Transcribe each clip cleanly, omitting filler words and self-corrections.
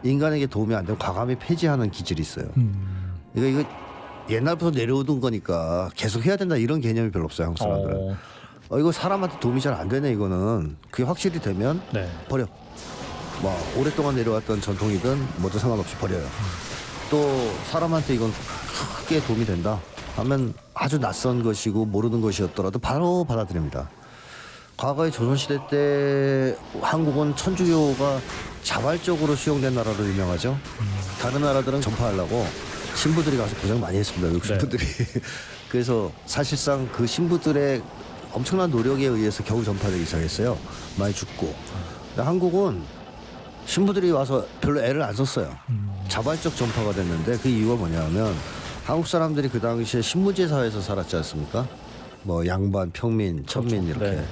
인간에게 도움이 안 되면 과감히 폐지하는 기질이 있어요. 이거 옛날부터 내려오던 거니까 계속 해야 된다 이런 개념이 별로 없어요. 한국 사람들은. 이거 사람한테 도움이 잘 안 되네 이거는. 그게 확실히 되면 네. 버려. 뭐 오랫동안 내려왔던 전통이든 뭐든 상관없이 버려요. 또 사람한테 이건 크게 도움이 된다 하면 아주 낯선 것이고 모르는 것이었더라도 바로 받아들입니다. 과거에 조선시대 때 한국은 천주교가 자발적으로 수용된 나라로 유명하죠. 다른 나라들은 전파하려고 신부들이 가서 고생 많이 했습니다. 외국 신부들이. 네. 그래서 사실상 그 신부들의 엄청난 노력에 의해서 겨우 전파되기 시작했어요. 많이 죽고. 근데 한국은 신부들이 와서 별로 애를 안 썼어요. 자발적 전파가 됐는데 그 이유가 뭐냐면 한국 사람들이 그 당시에 신무제 사회에서 살았지 않습니까? 뭐 양반, 평민, 천민 그렇죠. 이렇게. 네.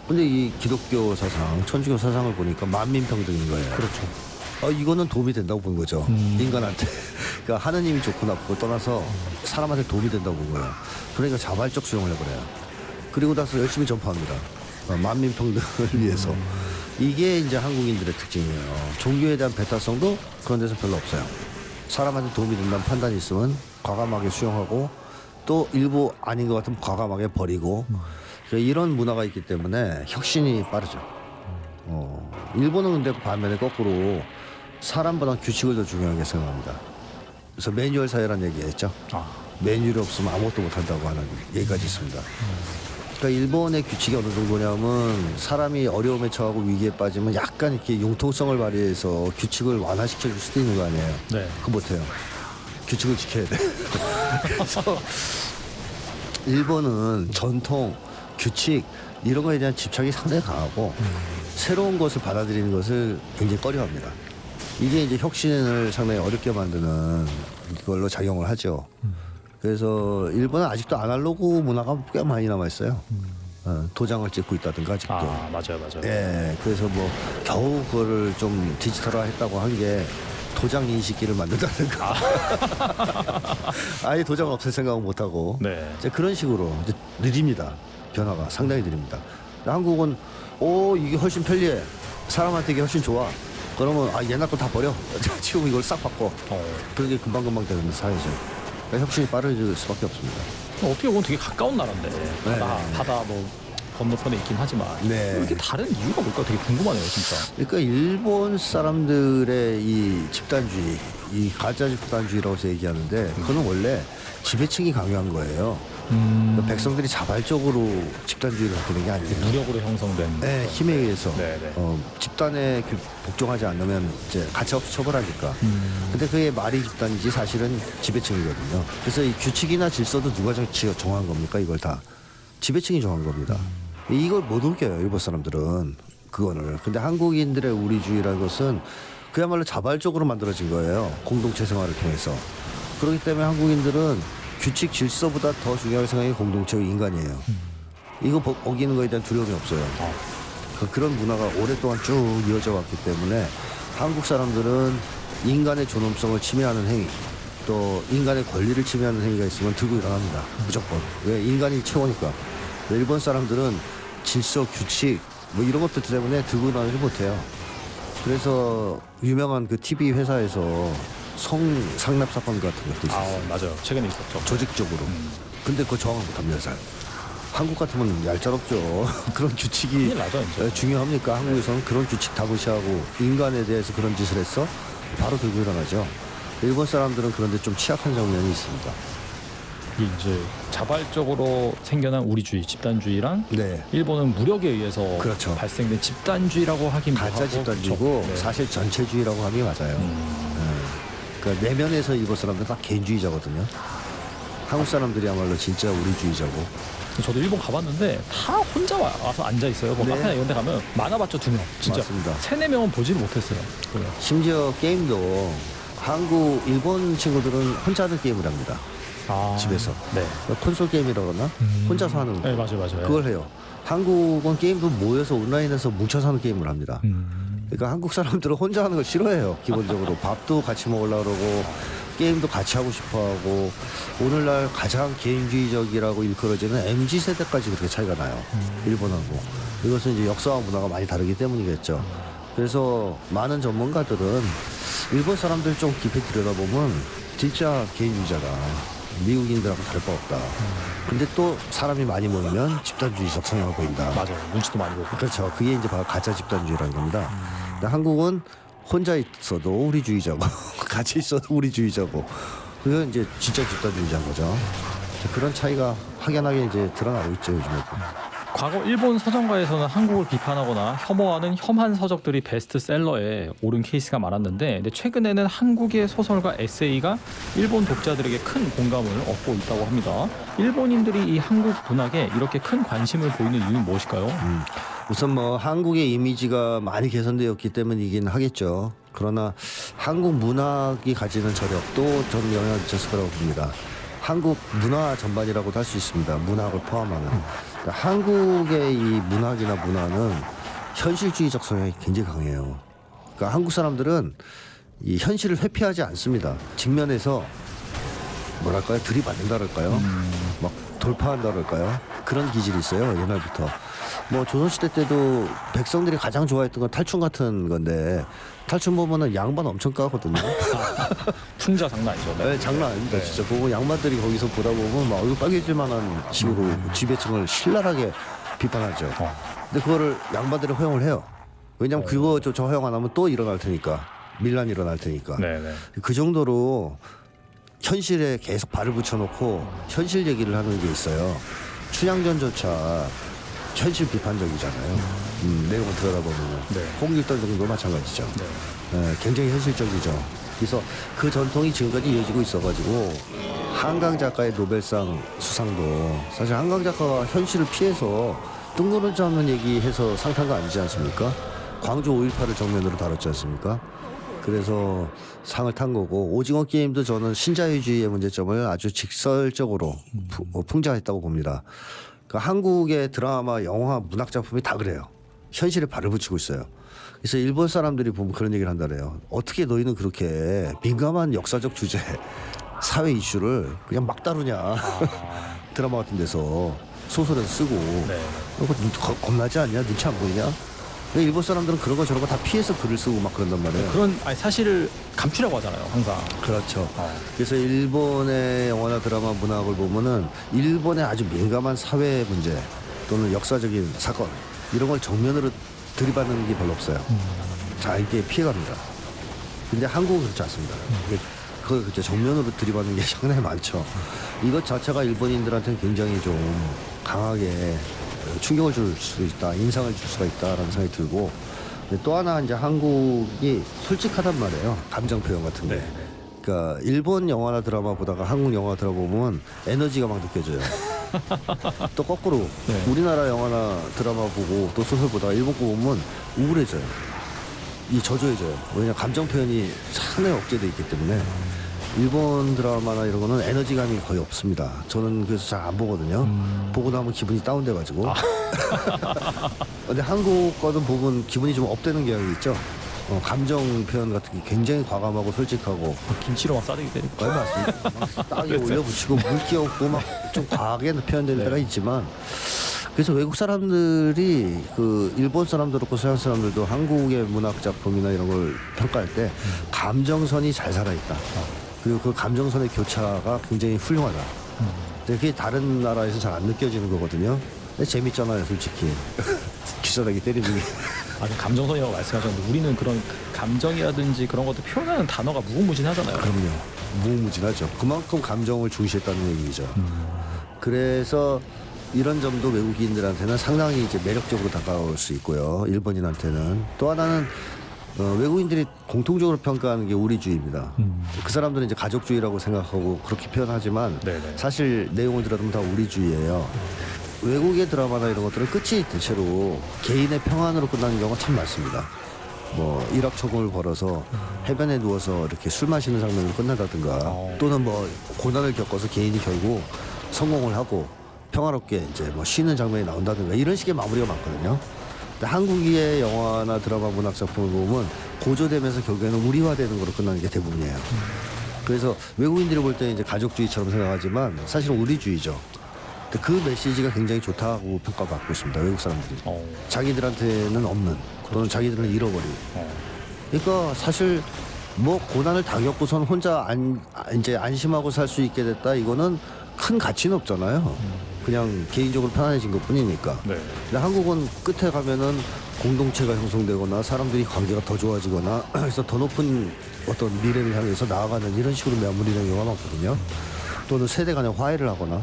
근데 이 기독교 사상, 천주교 사상을 보니까 만민평등인 거예요. 그렇죠. 이거는 도움이 된다고 본 거죠. 인간한테. 그러니까 하느님이 좋고 나쁘고 떠나서 사람한테 도움이 된다고 본 거예요. 그러니까 자발적 수용을 해버려요. 그리고 나서 열심히 전파합니다. 만민평등을 위해서. 이게 이제 한국인들의 특징이에요. 종교에 대한 배타성도 그런 데서 별로 없어요. 사람한테 도움이 된다는 판단이 있으면 과감하게 수용하고 또 일부 아닌 것 같으면 과감하게 버리고 이런 문화가 있기 때문에 혁신이 빠르죠. 일본은 근데 반면에 거꾸로 사람보다 규칙을 더 중요하게 생각합니다. 그래서 매뉴얼 사회라는 얘기했죠. 매뉴얼이 없으면 아무것도 못한다고 하는 얘기까지 있습니다. 그러니까 일본의 규칙이 어느 정도냐면 사람이 어려움에 처하고 위기에 빠지면 약간 이렇게 융통성을 발휘해서 규칙을 완화시켜 줄 수도 있는 거 아니에요. 네. 그거 못해요. 규칙을 지켜야 돼. 그래서 일본은 전통, 규칙 이런 거에 대한 집착이 상당히 강하고 새로운 것을 받아들이는 것을 굉장히 꺼려합니다. 이게 이제 혁신을 상당히 어렵게 만드는 걸로 작용을 하죠. 그래서 일본은 아직도 아날로그 문화가 꽤 많이 남아 있어요. 도장을 찍고 있다든가 아직도. 맞아요. 예, 그래서 뭐 겨우 그거를 좀 디지털화했다고 한 게 도장 인식기를 만든다든가. 아예 도장을 없앨 생각은 못 하고. 네. 이제 그런 식으로 이제 느립니다. 변화가 상당히 느립니다. 한국은 이게 훨씬 편리해. 사람한테 이게 훨씬 좋아. 그러면 옛날 거 다 버려. 지금 이걸 싹 바꿔. 그게 금방금방 되는 사회죠. 혁신이 빠르질 수밖에 없습니다. 어떻게 보면 되게 가까운 나라인데 바다 뭐 건너편에 있긴 하지만 이렇게 다른 이유가 뭘까 되게 궁금하네요, 진짜. 그러니까 일본 사람들의 이 집단주의, 이 가짜 집단주의라고 해서 얘기하는데 그거는 원래 지배층이 강요한 거예요. 그러니까 백성들이 자발적으로 집단주의를 갖게 된 게 아니에요. 무력으로 형성된. 네, 힘에 의해서. 네네. 집단에 복종하지 않으면 이제 가차없이 처벌하니까. 근데 그게 말이 집단이지 사실은 지배층이거든요. 그래서 이 규칙이나 질서도 누가 정한 겁니까? 이걸 다 지배층이 정한 겁니다. 이걸 못 웃겨요, 일본 사람들은 그거를. 근데 한국인들의 우리주의라는 것은 그야말로 자발적으로 만들어진 거예요. 공동체 생활을 통해서. 그렇기 때문에 한국인들은 규칙 질서보다 더 중요하게 생각하는 공동체의 인간이에요. 이거 어기는 거에 대한 두려움이 없어요. 그런 문화가 오랫동안 쭉 이어져 왔기 때문에 한국 사람들은 인간의 존엄성을 침해하는 행위 또 인간의 권리를 침해하는 행위가 있으면 들고 일어납니다. 무조건. 왜? 인간이 최고니까. 일본 사람들은 질서, 규칙 뭐 이런 것들 때문에 들고 일어나지 못해요. 그래서 유명한 그 TV 회사에서 성상납 사건 같은 것도 있었어요. 맞아요. 최근에 있었죠. 조직적으로. 근데 그거 저항을 못합니다, 잘. 한국 같으면 얄짤없죠. 그런 규칙이 중요합니까? 한국에서는 그런 규칙 다 무시하고 인간에 대해서 그런 짓을 했어? 바로 들고 일어나죠. 일본 사람들은 그런데 좀 취약한 장면이 있습니다. 이제 자발적으로 생겨난 우리주의, 집단주의랑 일본은 무력에 의해서 발생된 집단주의라고 하긴 가짜 집단주의고 사실 전체주의라고 하기 맞아요. 그러니까 내면에서 일본 사람들은 다 개인주의자거든요. 한국 사람들이야말로 진짜 우리주의자고. 저도 일본 가봤는데 다 혼자 와서 앉아 있어요. 뭐 카페나 이런 데 가면 많아봤자 2명. 진짜 맞습니다. 3-4명은 보지를 못했어요. 그래. 심지어 게임도 일본 친구들은 혼자 하는 게임을 합니다. 집에서. 네. 콘솔 게임이라고 그러나? 혼자서 하는 거. 네, 맞아요. 그걸 해요. 한국은 게임도 모여서 온라인에서 뭉쳐서 하는 게임을 합니다. 그러니까 한국 사람들은 혼자 하는 걸 싫어해요. 기본적으로. 밥도 같이 먹으려고 그러고 게임도 같이 하고 싶어하고 오늘날 가장 개인주의적이라고 일컬어지는 MZ세대까지 그렇게 차이가 나요. 일본하고. 이것은 이제 역사와 문화가 많이 다르기 때문이겠죠. 그래서 많은 전문가들은 일본 사람들 좀 깊이 들여다보면 진짜 개인주의자다. 미국인들하고 다를 바 없다. 근데 또 사람이 많이 모이면 집단주의적 성향을 보인다. 맞아요. 눈치도 많이 보고. 그렇죠. 그게 이제 바로 가짜 집단주의라는 겁니다. 근데 한국은 혼자 있어도 우리주의자고 같이 있어도 우리주의자고 그게 이제 진짜 집단주의자인 거죠. 그런 차이가 확연하게 이제 드러나고 있죠, 요즘에도. 과거 일본 서점가에서는 한국을 비판하거나 혐오하는 혐한 서적들이 베스트셀러에 오른 케이스가 많았는데 근데 최근에는 한국의 소설과 에세이가 일본 독자들에게 큰 공감을 얻고 있다고 합니다. 일본인들이 이 한국 문학에 이렇게 큰 관심을 보이는 이유는 무엇일까요? 우선 뭐 한국의 이미지가 많이 개선되었기 때문이긴 하겠죠. 그러나 한국 문학이 가지는 저력도 전 영향을 미쳤을 거라고 봅니다. 한국 문화 전반이라고도 할 수 있습니다. 문학을 포함하는. 한국의 이 문학이나 문화는 현실주의적 성향이 굉장히 강해요. 그러니까 한국 사람들은 이 현실을 회피하지 않습니다. 직면해서 뭐랄까요? 들이받는다랄까요? 막 돌파한다랄까요? 그런 기질이 있어요. 옛날부터. 뭐 조선시대 때도 백성들이 가장 좋아했던 건 탈춤 같은 건데 탈춤 보면은 양반 엄청 까거든요. 풍자 장난 아니죠. 네, 장난 아닙니다. 네. 진짜 보고 양반들이 거기서 보다 보면 막 얼굴 빨개질 만한 식으로 지배층을 신랄하게 비판하죠. 근데 그거를 양반들이 허용을 해요. 왜냐면 그거 저 허용 안 하면 또 일어날 테니까. 밀란이 일어날 테니까. 네네. 그 정도로 현실에 계속 발을 붙여놓고 현실 얘기를 하는 게 있어요. 춘향전조차 현실 비판적이잖아요. 내용을 들여다보면 네. 홍길동 정도 마찬가지죠. 네. 굉장히 현실적이죠. 그래서 그 전통이 지금까지 이어지고 있어가지고 한강 작가의 노벨상 수상도 사실 한강 작가가 현실을 피해서 뜬구름 잡는 얘기해서 상탄 거 아니지 않습니까? 광주 5.18을 정면으로 다뤘지 않습니까? 그래서 상을 탄 거고 오징어 게임도 저는 신자유주의의 문제점을 아주 직설적으로 풍자했다고 봅니다. 그러니까 한국의 드라마, 영화, 문학 작품이 다 그래요. 현실에 발을 붙이고 있어요. 그래서 일본 사람들이 보면 그런 얘기를 한다래요. 어떻게 너희는 그렇게 민감한 역사적 주제, 사회 이슈를 그냥 막 다루냐. 드라마 같은 데서 소설에서 쓰고. 네. 그거 겁나지 않냐? 눈치 안 보이냐? 근데 일본 사람들은 그런 거 저런 거 다 피해서 글을 쓰고 막 그런단 말이에요. 그런 사실을 감추려고 하잖아요. 항상. 그렇죠. 그래서 일본의 영화나 드라마 문학을 보면은 일본의 아주 민감한 사회 문제 또는 역사적인 사건 이런 걸 정면으로 들이받는 게 별로 없어요. 자, 이게 피해갑니다. 근데 한국은 그렇지 않습니다. 그걸 그때 정면으로 들이받는 게 상당히 많죠. 이것 자체가 일본인들한테는 굉장히 좀 강하게 충격을 줄 수 있다, 인상을 줄 수가 있다라는 생각이 들고, 근데 또 하나 이제 한국이 솔직하단 말이에요. 감정 표현 같은 게. 네. 그러니까 일본 영화나 드라마 보다가 한국 영화 드라마 보면 에너지가 막 느껴져요. 또 거꾸로 네. 우리나라 영화나 드라마 보고 또 소설 보다가 일본 거 보면 우울해져요. 이 저조해져요. 왜냐 감정 표현이 상당히 억제돼 있기 때문에 일본 드라마나 이런 거는 에너지감이 거의 없습니다. 저는 그래서 잘 안 보거든요. 보고 나면 기분이 다운돼가지고. 근데 한국 거는 보면 기분이 좀 업되는 경향이 있죠. 감정 표현 같은 게 굉장히 과감하고 솔직하고. 김치로 막 싸대기 때리고. 거의 맞습니다. 막 땅에 올려붙이고 물 끼얹고 막 좀 과하게 표현되는 데가 있지만 그래서 외국 사람들이 그 일본 사람도 그렇고 서양 사람들도 한국의 문학 작품이나 이런 걸 평가할 때 감정선이 잘 살아있다. 그리고 그 감정선의 교차가 굉장히 훌륭하다. 근데 그게 다른 나라에서 잘 안 느껴지는 거거든요. 근데 재밌잖아요, 솔직히. 기사다기 때리는 게. 아주 감정선이라고 말씀하셨는데 우리는 그런 감정이라든지 그런 것도 표현하는 단어가 무궁무진하잖아요. 그럼요. 무궁무진하죠. 그만큼 감정을 중시했다는 얘기죠. 그래서 이런 점도 외국인들한테는 상당히 이제 매력적으로 다가올 수 있고요. 일본인한테는. 또 하나는 외국인들이 공통적으로 평가하는 게 우리주의입니다. 그 사람들은 이제 가족주의라고 생각하고 그렇게 표현하지만 네네. 사실 내용을 들어보면 다 우리주의예요. 외국의 드라마나 이런 것들은 끝이 대체로 개인의 평안으로 끝나는 경우가 참 많습니다. 뭐 일확천금을 벌어서 해변에 누워서 이렇게 술 마시는 장면으로 끝난다든가 또는 뭐 고난을 겪어서 개인이 결국 성공을 하고 평화롭게 이제 뭐 쉬는 장면이 나온다든가 이런 식의 마무리가 많거든요. 근데 한국의 영화나 드라마 문학 작품을 보면 고조되면서 결국에는 우리화되는 걸로 끝나는 게 대부분이에요. 그래서 외국인들이 볼 때는 이제 가족주의처럼 생각하지만 사실은 우리주의죠. 근데 그 메시지가 굉장히 좋다고 평가받고 있습니다. 외국 사람들이. 자기들한테는 없는 또는 자기들은 잃어버린. 그러니까 사실 뭐 고난을 다 겪고선 혼자 이제 안심하고 살 수 있게 됐다. 이거는 큰 가치는 없잖아요. 그냥 개인적으로 편안해진 것뿐이니까. 네. 근데 한국은 끝에 가면은 공동체가 형성되거나 사람들이 관계가 더 좋아지거나 그래서 더 높은 어떤 미래를 향해서 나아가는 이런 식으로 마무리되는 경우가 많거든요. 또는 세대 간의 화해를 하거나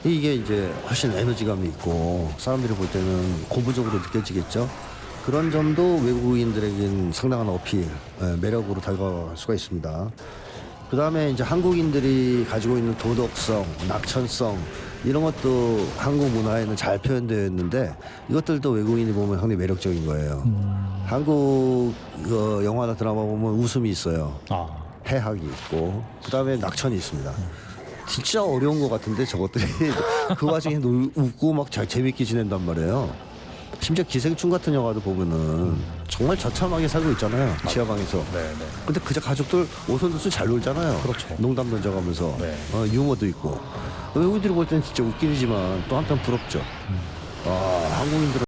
이게 이제 훨씬 에너지감이 있고 사람들이 볼 때는 고무적으로 느껴지겠죠. 그런 점도 외국인들에겐 상당한 어필, 매력으로 다가갈 수가 있습니다. 그 다음에 이제 한국인들이 가지고 있는 도덕성, 낙천성 이런 것도 한국 문화에는 잘 표현되어 있는데 이것들도 외국인이 보면 상당히 매력적인 거예요. 한국 영화나 드라마 보면 웃음이 있어요. 아, 해학이 있고 그 다음에 낙천이 있습니다. 진짜 어려운 것 같은데 저것들이 그 와중에 웃고 막 잘 재밌게 지낸단 말이에요. 심지어 기생충 같은 영화도 보면은 정말 저참하게 살고 있잖아요. 지하방에서. 네, 네. 근데 그저 가족들 오손도손 잘 놀잖아요. 그렇죠. 농담 던져가면서 네. 유머도 있고 외국인들이 볼 때는 진짜 웃기지만 또 한편 부럽죠. 한국인들은